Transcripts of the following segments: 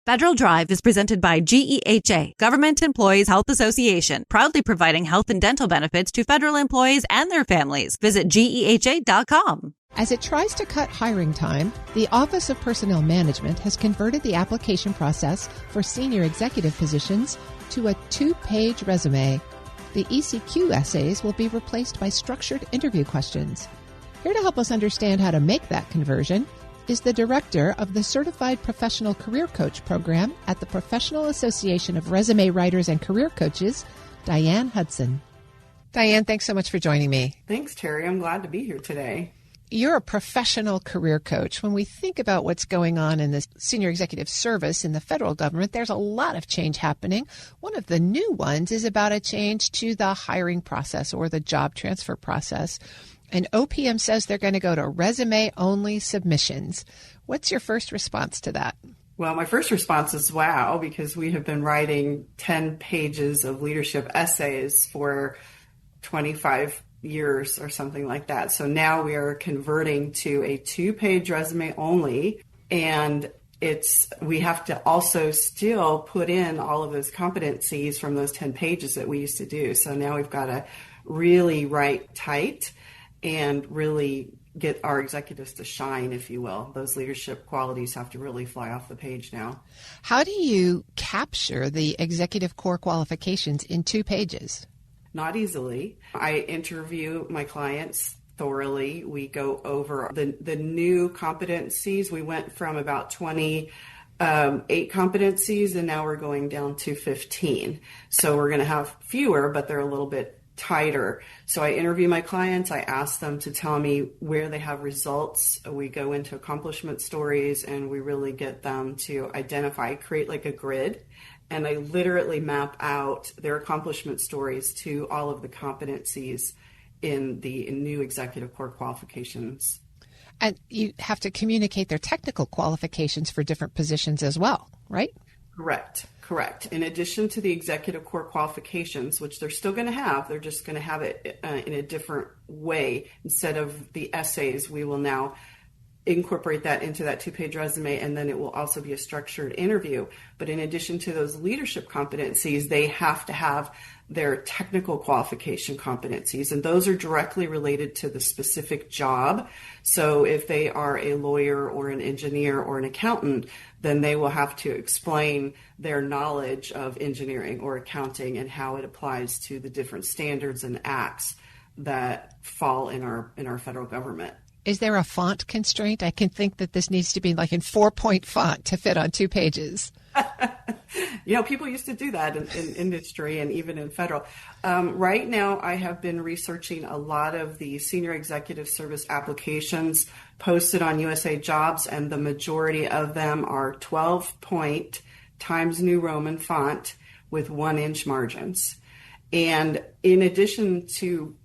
Federal Drive is presented by GEHA, Government Employees Health Association, proudly providing health and dental benefits to federal employees and their families. Visit GEHA.com. As it tries to cut hiring time, the Office of Personnel Management has converted the application process for senior executive positions to a two-page resume. The ECQ essays will be replaced by structured interview questions. Here to help us understand how to make that conversion is the director of the Certified Professional Career Coach program at the Professional Association of Resume Writers and Career Coaches, Diane Hudson. Diane, thanks so much for joining me. Thanks, Terry. I'm glad to be here today. You're a professional career coach. When we think about what's going on in the senior executive service in the federal government, there's a lot of change happening. One of the new ones is about a change to the hiring process or the job transfer process. And OPM says they're going to go to resume-only submissions. What's your first response to that? Well, my first response is wow, because we have been writing 10 pages of leadership essays for 25 years or something like that. So now we are converting to a two-page resume only, and we have to also still put in all of those competencies from those 10 pages that we used to do. So now we've got to really write tight and really get our executives to shine, if you will. Those leadership qualities have to really fly off the page now. How do you capture the executive core qualifications in 2 pages? Not easily. I interview my clients thoroughly. We go over the new competencies. We went from about 28 competencies, and now we're going down to 15. So we're going to have fewer, but they're a little bit tighter. So I interview my clients. I ask them to tell me where they have results. We go into accomplishment stories, and we really get them to create like a grid. And I literally map out their accomplishment stories to all of the competencies in the new executive core qualifications. And you have to communicate their technical qualifications for different positions as well, right? Correct. In addition to the executive core qualifications, which they're still going to have, they're just going to have it in a different way. Instead of the essays, we will now incorporate that into that 2-page resume, and then it will also be a structured interview. But in addition to those leadership competencies, they have to have their technical qualification competencies, and those are directly related to the specific job. So if they are a lawyer or an engineer or an accountant, then they will have to explain their knowledge of engineering or accounting and how it applies to the different standards and acts that fall in our federal government. Is there a font constraint? I can think that this needs to be like in 4-point font to fit on 2 pages. People used to do that in industry and even in federal. Right now, I have been researching a lot of the senior executive service applications posted on USA Jobs, and the majority of them are 12-point Times New Roman font with 1-inch margins. And in addition to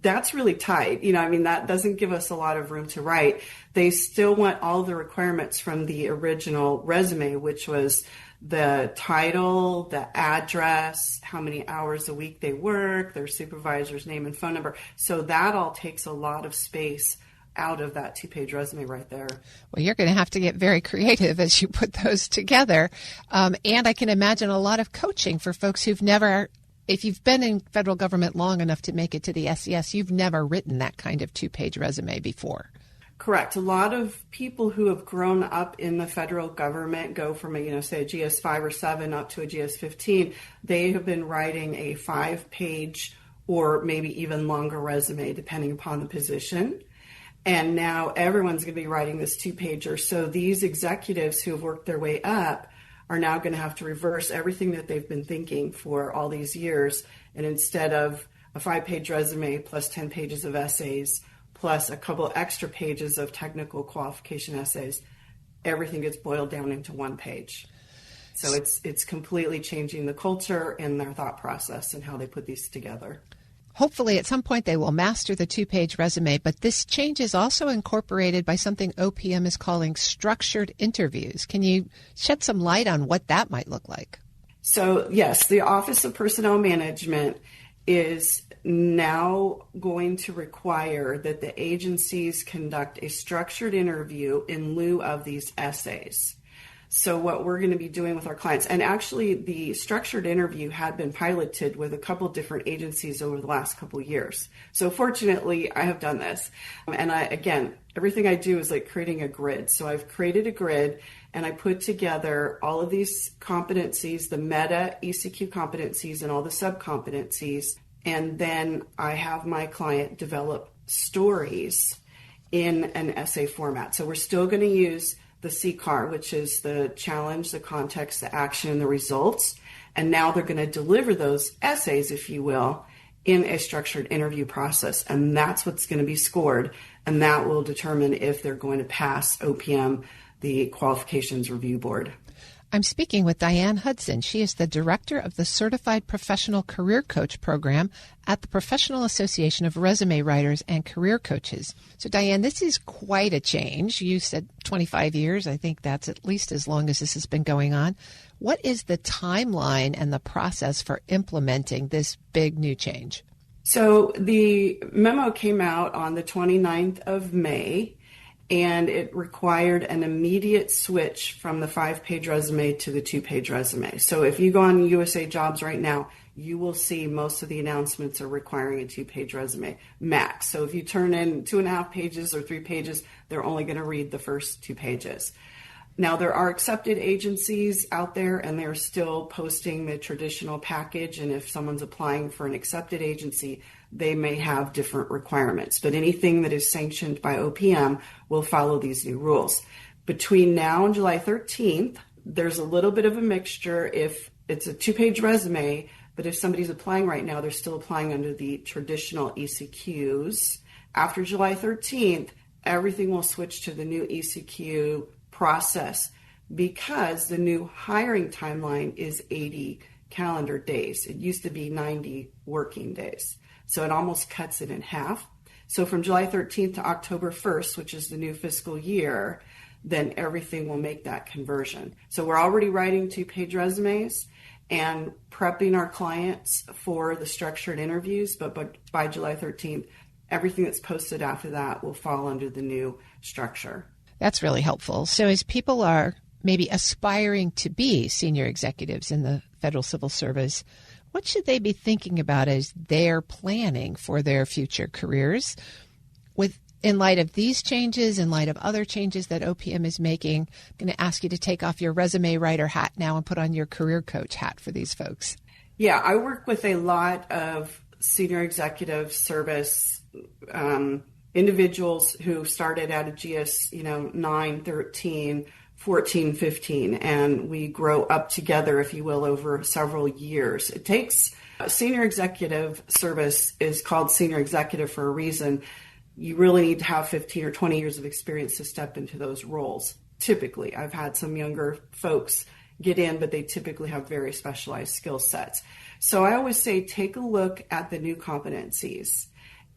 that's really tight. That doesn't give us a lot of room to write. They still want all the requirements from the original resume, which was the title, the address, how many hours a week they work, their supervisor's name and phone number. So that all takes a lot of space out of that 2-page resume right there. Well, you're going to have to get very creative as you put those together. And I can imagine a lot of coaching for folks who've never, if you've been in federal government long enough to make it to the SES, you've never written that kind of 2-page resume before. Correct. A lot of people who have grown up in the federal government go from say a GS5 or 7 up to a GS15. They have been writing a 5-page or maybe even longer resume, depending upon the position. And now everyone's going to be writing this 2-pager. So these executives who have worked their way up are now going to have to reverse everything that they've been thinking for all these years. And instead of a 5-page resume plus 10 pages of essays, plus a couple extra pages of technical qualification essays, everything gets boiled down into 1 page. So it's completely changing the culture and their thought process and how they put these together. Hopefully at some point they will master the 2-page resume, but this change is also incorporated by something OPM is calling structured interviews. Can you shed some light on what that might look like? So yes, the Office of Personnel Management is now going to require that the agencies conduct a structured interview in lieu of these essays. So what we're going to be doing with our clients, and actually the structured interview had been piloted with a couple different agencies over the last couple of years. So fortunately, I have done this. And again, everything I do is like creating a grid. So I've created a grid and I put together all of these competencies, the meta ECQ competencies and all the sub-competencies. And then I have my client develop stories in an essay format. So we're still going to use the CCAR, which is the challenge, the context, the action, and the results. And now they're going to deliver those essays, if you will, in a structured interview process. And that's what's going to be scored. And that will determine if they're going to pass OPM, the Qualifications Review Board. I'm speaking with Diane Hudson. She is the director of the Certified Professional Career Coach program at the Professional Association of Resume Writers and Career Coaches. So, Diane, this is quite a change. You said 25 years. I think that's at least as long as this has been going on. What is the timeline and the process for implementing this big new change? So the memo came out on the 29th of May. And it required an immediate switch from the 5-page resume to the 2-page resume. So if you go on USA Jobs right now, you will see most of the announcements are requiring a 2-page resume max. So if you turn in 2.5 pages or 3 pages, they're only going to read the first 2 pages. Now, there are accepted agencies out there, and they're still posting the traditional package. And if someone's applying for an accepted agency, they may have different requirements. But anything that is sanctioned by OPM will follow these new rules. Between now and July 13th, there's a little bit of a mixture if it's a 2-page resume, but if somebody's applying right now, they're still applying under the traditional ECQs. After July 13th, everything will switch to the new ECQ process because the new hiring timeline is 80 calendar days. It used to be 90 working days. So it almost cuts it in half. So from July 13th to October 1st, which is the new fiscal year, then everything will make that conversion. So we're already writing 2-page resumes and prepping our clients for the structured interviews, but by July 13th, everything that's posted after that will fall under the new structure. That's really helpful. So as people are maybe aspiring to be senior executives in the federal civil service, what should they be thinking about as they're planning for their future careers? In light of these changes, in light of other changes that OPM is making, I'm going to ask you to take off your resume writer hat now and put on your career coach hat for these folks. Yeah, I work with a lot of senior executive service individuals who started out of GS, 9, 13, 14, 15, and we grow up together, if you will, over several years. It takes senior executive service is called senior executive for a reason. You really need to have 15 or 20 years of experience to step into those roles. Typically, I've had some younger folks get in, but they typically have very specialized skill sets. So I always say, take a look at the new competencies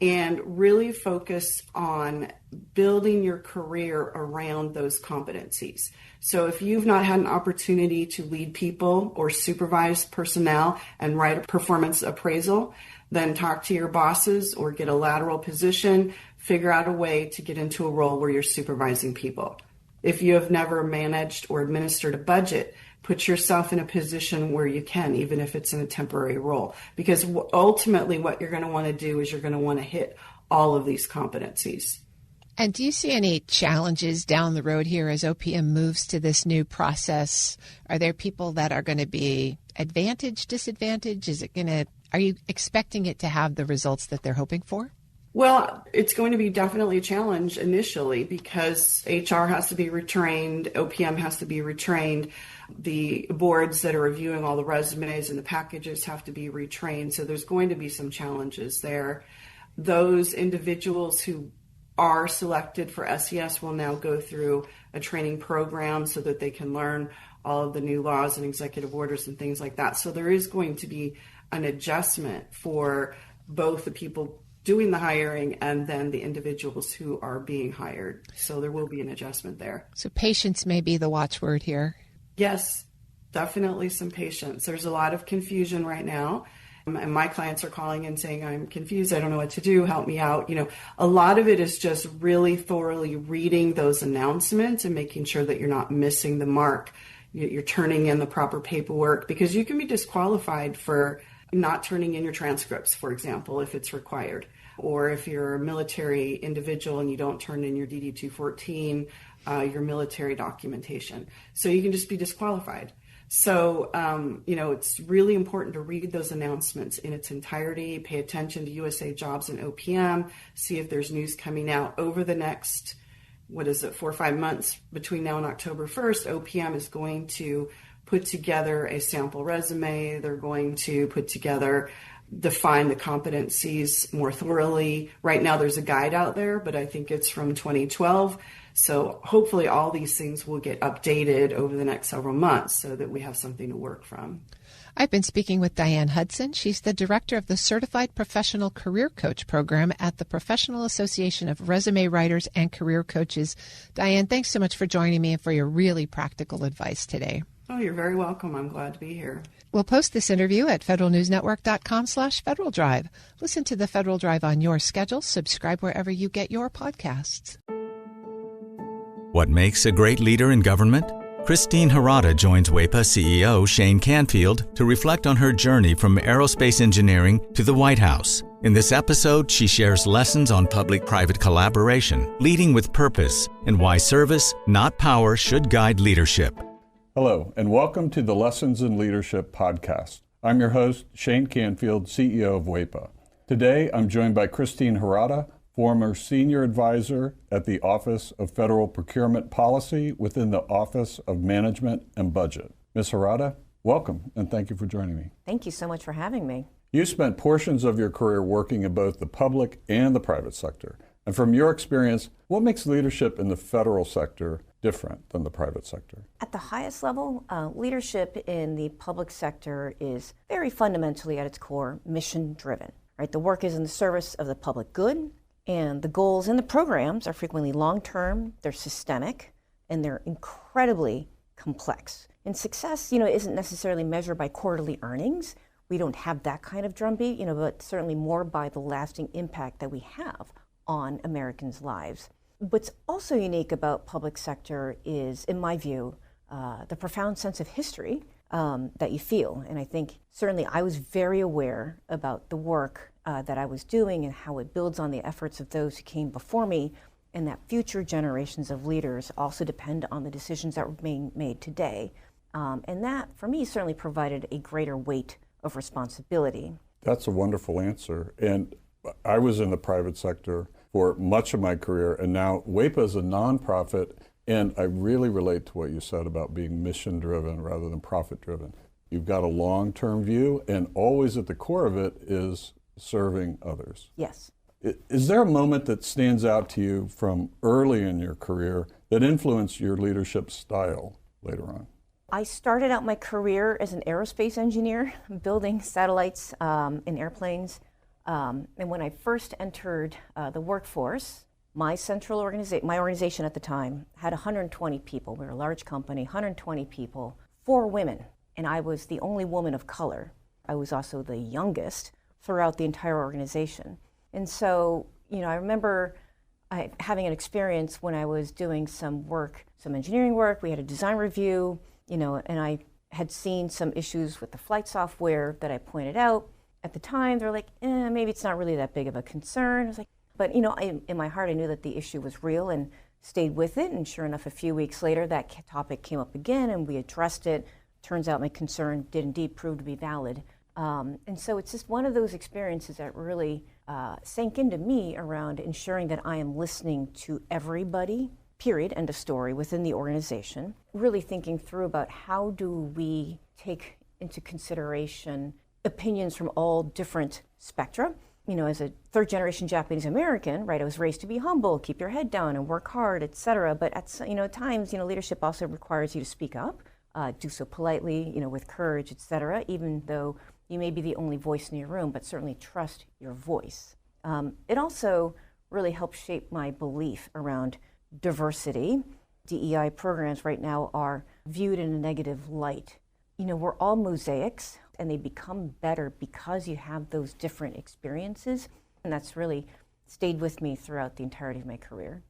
and really focus on building your career around those competencies. So if you've not had an opportunity to lead people or supervise personnel and write a performance appraisal, then talk to your bosses or get a lateral position, figure out a way to get into a role where you're supervising people. If you have never managed or administered a budget, put yourself in a position where you can, even if it's in a temporary role. Because ultimately what you're going to want to do is you're going to want to hit all of these competencies. And do you see any challenges down the road here as OPM moves to this new process? Are there people that are going to be advantaged, disadvantaged? Are you expecting it to have the results that they're hoping for? Well, it's going to be definitely a challenge initially because HR has to be retrained, OPM has to be retrained, the boards that are reviewing all the resumes and the packages have to be retrained. So there's going to be some challenges there. Those individuals who are selected for SES will now go through a training program so that they can learn all of the new laws and executive orders and things like that. So there is going to be an adjustment for both the people doing the hiring and then the individuals who are being hired. So there will be an adjustment there. So patience may be the watchword here. Yes, definitely some patience. There's a lot of confusion right now. And my clients are calling and saying, I'm confused. I don't know what to do. Help me out. A lot of it is just really thoroughly reading those announcements and making sure that you're not missing the mark you're turning in the proper paperwork, because you can be disqualified for not turning in your transcripts, for example, if it's required. Or if you're a military individual and you don't turn in your DD-214, your military documentation. So you can just be disqualified. So, it's really important to read those announcements in its entirety, pay attention to USA Jobs and OPM, see if there's news coming out over the next, 4 or 5 months between now and October 1st. OPM is going to put together a sample resume. They're going to define the competencies more thoroughly. Right now there's a guide out there, but I think it's from 2012. So hopefully all these things will get updated over the next several months so that we have something to work from. I've been speaking with Diane Hudson. She's the director of the Certified Professional Career Coach program at the Professional Association of Resume Writers and Career Coaches. Diane, thanks so much for joining me and for your really practical advice today. Oh, you're very welcome. I'm glad to be here. We'll post this interview at federalnewsnetwork.com/Federal Drive. Listen to the Federal Drive on your schedule. Subscribe wherever you get your podcasts. What makes a great leader in government? Christine Harada joins WEPA CEO Shane Canfield to reflect on her journey from aerospace engineering to the White House. In this episode, she shares lessons on public-private collaboration, leading with purpose, and why service, not power, should guide leadership. Hello, and welcome to the Lessons in Leadership podcast. I'm your host, Shane Canfield, CEO of WEPA. Today, I'm joined by Christine Harada, former Senior Advisor at the Office of Federal Procurement Policy within the Office of Management and Budget. Ms. Harada, welcome, and thank you for joining me. Thank you so much for having me. You spent portions of your career working in both the public and the private sector. And from your experience, what makes leadership in the federal sector different than the private sector? At the highest level, leadership in the public sector is very fundamentally at its core mission-driven. Right? The work is in the service of the public good, and the goals and the programs are frequently long-term, they're systemic, and they're incredibly complex. And success, isn't necessarily measured by quarterly earnings. We don't have that kind of drumbeat, but certainly more by the lasting impact that we have on Americans' lives. What's also unique about public sector is, in my view, the profound sense of history that you feel. And I think certainly I was very aware about the work that I was doing and how it builds on the efforts of those who came before me, and that future generations of leaders also depend on the decisions that were being made today. And that, for me, certainly provided a greater weight of responsibility. That's a wonderful answer. And I was in the private sector for much of my career, and now WEPA is a nonprofit, and I really relate to what you said about being mission-driven rather than profit-driven. You've got a long-term view, and always at the core of it is serving others. Yes. Is there a moment that stands out to you from early in your career that influenced your leadership style later on? I started out my career as an aerospace engineer, building satellites and airplanes. And when I first entered the workforce, my organization at the time had 120 people. We were a large company, 120 people, 4 women, and I was the only woman of color. I was also the youngest throughout the entire organization. And so, I remember having an experience when I was doing some engineering work. We had a design review, and I had seen some issues with the flight software that I pointed out. At the time, they're like, maybe it's not really that big of a concern. I was like, but in my heart, I knew that the issue was real and stayed with it. And sure enough, a few weeks later, that topic came up again, and we addressed it. Turns out my concern did indeed prove to be valid. And so it's just one of those experiences that really sank into me around ensuring that I am listening to everybody, period, end of story, within the organization. Really thinking through about how do we take into consideration opinions from all different spectra. As a third-generation Japanese American, right, I was raised to be humble, keep your head down, and work hard, etc. But at times, leadership also requires you to speak up, do so politely, with courage, etc. Even though you may be the only voice in your room, but certainly trust your voice. It also really helped shape my belief around diversity. DEI programs right now are viewed in a negative light. We're all mosaics, and they become better because you have those different experiences. And that's really stayed with me throughout the entirety of my career.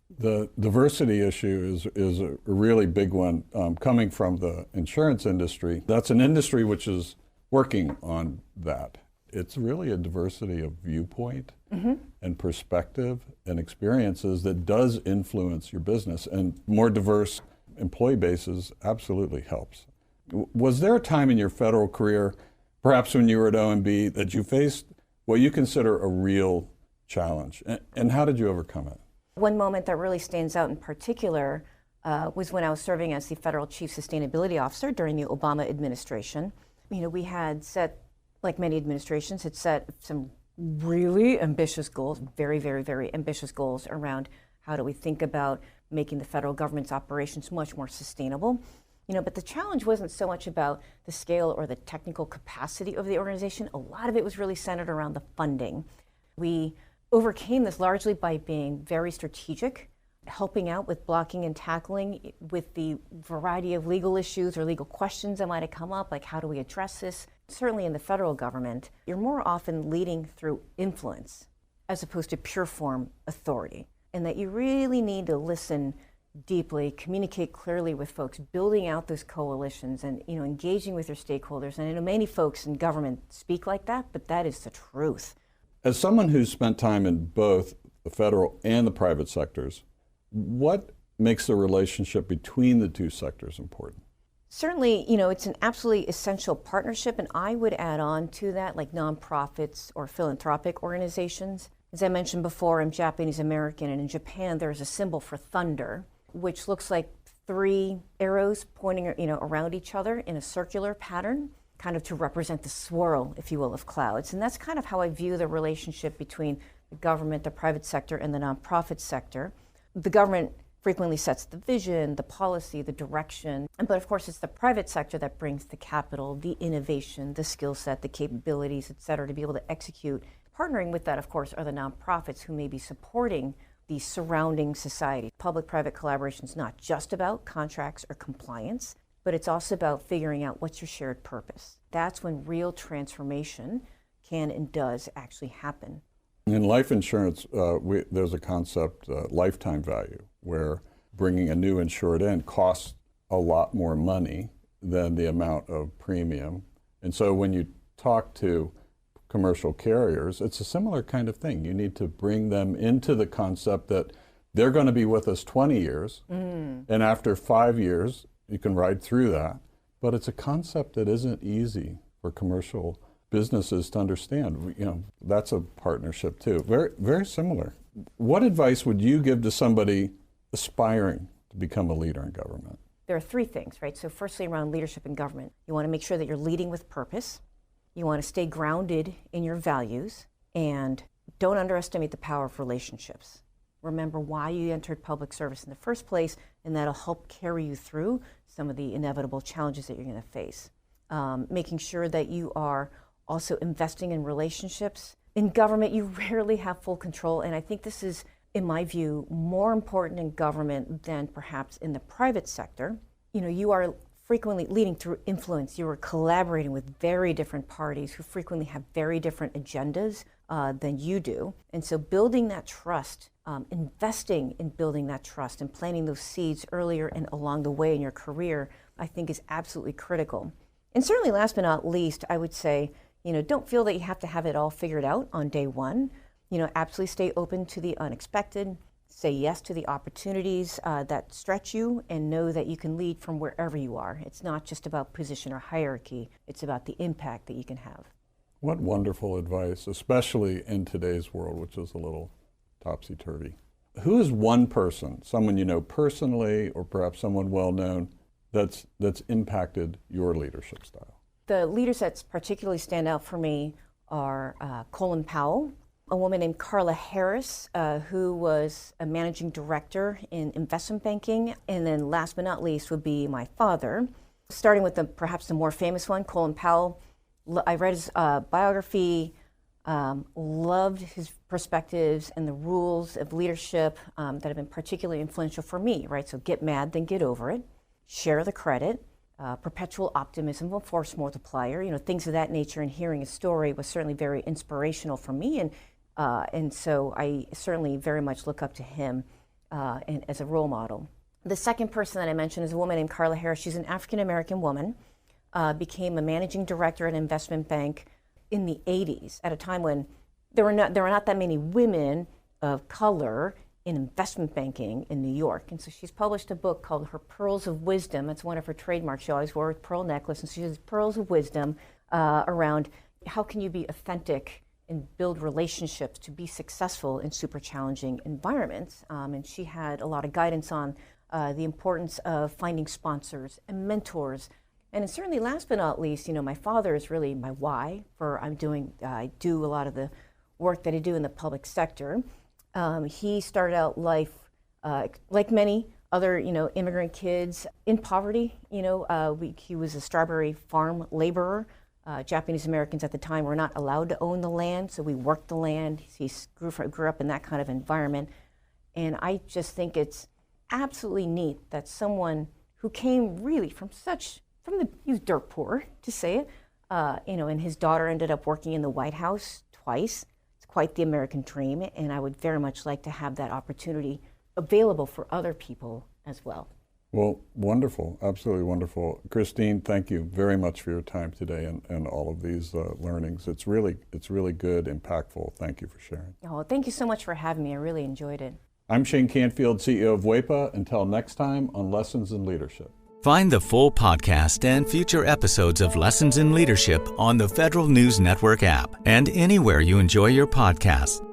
The diversity issue is a really big one coming from the insurance industry. That's an industry which is working on that. It's really a diversity of viewpoint and perspective and experiences that does influence your business, and more diverse employee bases absolutely helps. Was there a time in your federal career, perhaps when you were at OMB, that you faced what you consider a real challenge, and how did you overcome it? One moment that really stands out in particular was when I was serving as the Federal Chief Sustainability Officer during the Obama administration. You know, we had set, like many administrations, had set some really ambitious goals, very, very, very ambitious goals around how do we think about making the federal government's operations much more sustainable. You know, but the challenge wasn't so much about the scale or the technical capacity of the organization. A lot of it was really centered around the funding. We overcame this largely by being very strategic, helping out with blocking and tackling with the variety of legal issues or legal questions that might have come up, like how do we address this? Certainly in the federal government, you're more often leading through influence as opposed to pure form authority, and that you really need to listen deeply, communicate clearly with folks, building out those coalitions and, you know, engaging with your stakeholders. And I know many folks in government speak like that, but that is the truth. As someone who's spent time in both the federal and the private sectors, what makes the relationship between the two sectors important? Certainly, you know, it's an absolutely essential partnership, and I would add on to that, like nonprofits or philanthropic organizations. As I mentioned before, I'm Japanese American, and in Japan there's a symbol for thunder, which looks like 3 arrows pointing, you know, around each other in a circular pattern, kind of to represent the swirl, if you will, of clouds. And that's kind of how I view the relationship between the government, the private sector, and the nonprofit sector. The government frequently sets the vision, the policy, the direction, but of course it's the private sector that brings the capital, the innovation, the skill set, the capabilities, et cetera, to be able to execute. Partnering with that, of course, are the nonprofits who may be supporting the surrounding society. Public-private collaboration is not just about contracts or compliance, but it's also about figuring out what's your shared purpose. That's when real transformation can and does actually happen. In life insurance, there's a concept, lifetime value, where bringing a new insured in costs a lot more money than the amount of premium. And so when you talk to commercial carriers, it's a similar kind of thing. You need to bring them into the concept that they're going to be with us 20 years, and after 5 years, you can ride through that. But it's a concept that isn't easy for commercial businesses to understand. You know, that's a partnership too. Very, very similar. What advice would you give to somebody aspiring to become a leader in government? There are 3 things, right? So firstly, around leadership in government, you want to make sure that you're leading with purpose. You want to stay grounded in your values, and don't underestimate the power of relationships. Remember why you entered public service in the first place, and that'll help carry you through some of the inevitable challenges that you're going to face. Making sure that you are also investing in relationships. In government, you rarely have full control, and I think this is, in my view, more important in government than perhaps in the private sector. You know, you are frequently leading through influence. You are collaborating with very different parties who frequently have very different agendas than you do. And so building that trust, investing in building that trust and planting those seeds earlier and along the way in your career, I think is absolutely critical. And certainly last but not least, I would say, you know, don't feel that you have to have it all figured out on day one. You know, absolutely stay open to the unexpected. Say yes to the opportunities that stretch you, and know that you can lead from wherever you are. It's not just about position or hierarchy. It's about the impact that you can have. What wonderful advice, especially in today's world, which is a little topsy-turvy. Who is one person, someone you know personally or perhaps someone well-known, that's impacted your leadership style? The leaders that particularly stand out for me are Colin Powell, a woman named Carla Harris, who was a managing director in investment banking, and then last but not least would be my father. Starting with perhaps the more famous one, Colin Powell. I read his biography, loved his perspectives and the rules of leadership that have been particularly influential for me, right? So get mad, then get over it. Share the credit. Perpetual optimism, a force multiplier, you know, things of that nature. And hearing his story was certainly very inspirational for me. And so I certainly very much look up to him. and as a role model. The second person that I mentioned is a woman named Carla Harris. She's an African-American woman, became a managing director at an investment bank in the 80s, at a time when there were not that many women of color in investment banking in New York. And so she's published a book called Her Pearls of Wisdom. It's one of her trademarks. She always wore a pearl necklace, and she has pearls of wisdom around how can you be authentic and build relationships to be successful in super challenging environments. And she had a lot of guidance on the importance of finding sponsors and mentors. And certainly last but not least, my father is really my why for I do a lot of the work that I do in the public sector. He started out life like many other, immigrant kids in poverty. He was a strawberry farm laborer. Japanese Americans at the time were not allowed to own the land, so we worked the land. He grew up in that kind of environment. And I just think it's absolutely neat that someone who came really he was dirt poor, to say it, and his daughter ended up working in the White House twice. Quite the American dream, and I would very much like to have that opportunity available for other people as well. Well, wonderful, absolutely wonderful. Christine, thank you very much for your time today and all of these learnings. It's really good, impactful. Thank you for sharing. Oh, thank you so much for having me. I really enjoyed it. I'm Shane Canfield, CEO of WEPA. Until next time on Lessons in Leadership. Find the full podcast and future episodes of Lessons in Leadership on the Federal News Network app and anywhere you enjoy your podcasts.